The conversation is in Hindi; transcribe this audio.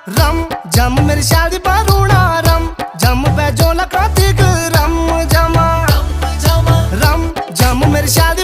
रम जम मेरी शादी पर रोना रम जम पे जो लगा रम जमा रम जम मेरी शादी